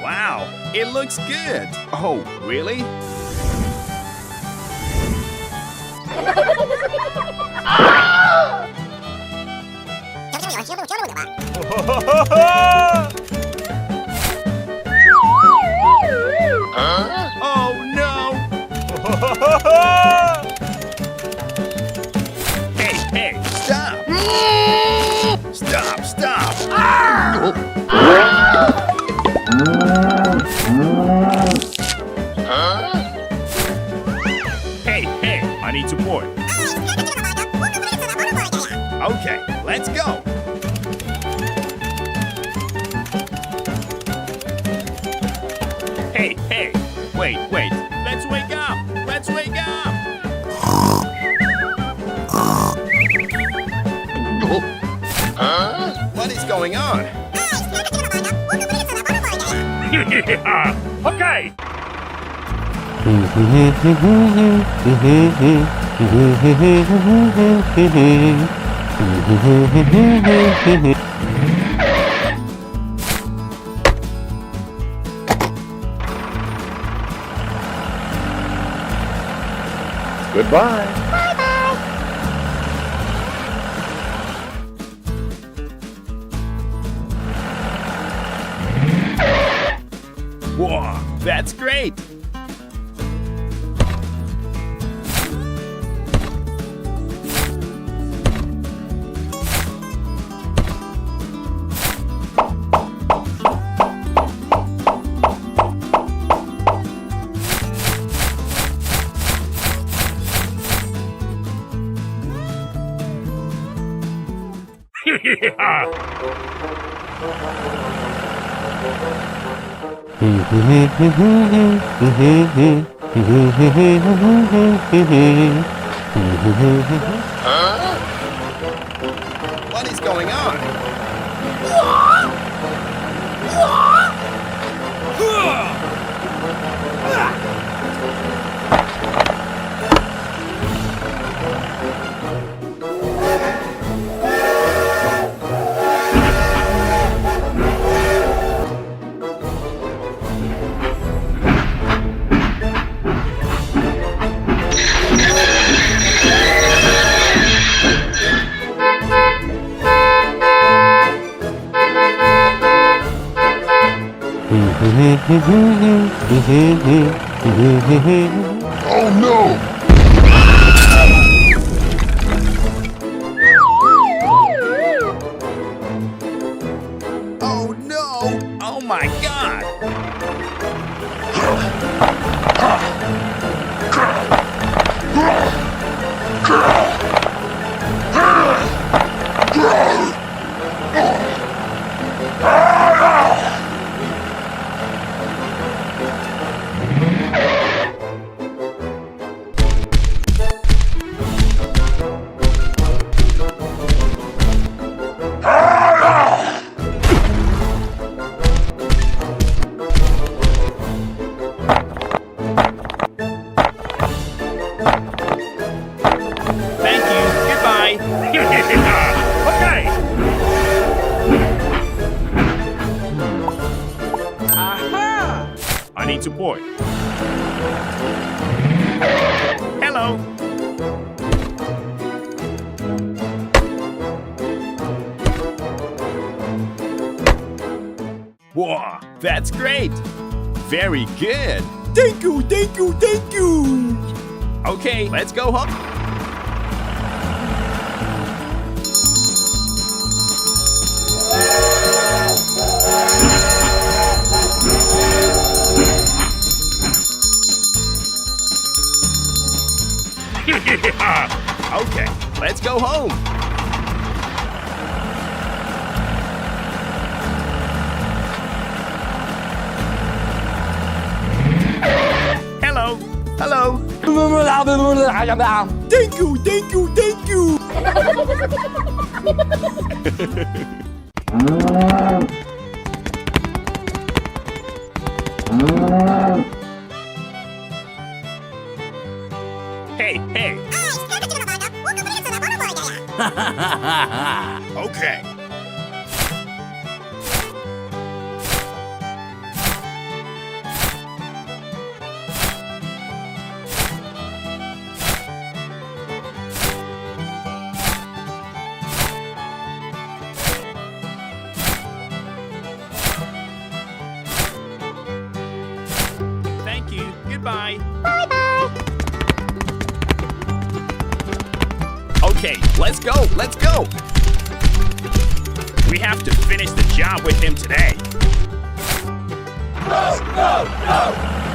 Wow, it looks good. Oh, really? Oh no! Hey, hey, stop! Stop! Hey, I need support. Okay, let's go. Hey, wait. Let's wake up. What is going on? Okay. Goodbye. Whoa, that's great. What is going on? Oh no! Oh no! Oh my God! Thank you. Goodbye. Okay. Aha! I need support. Hello. Whoa, that's great. Very good. Thank you. Okay, let's go home. Okay, let's go home. Hello. Thank you. Hey, hey. Okay. Thank you. Goodbye. Okay, let's go, let's go! We have to finish the job with him today. No, no, no!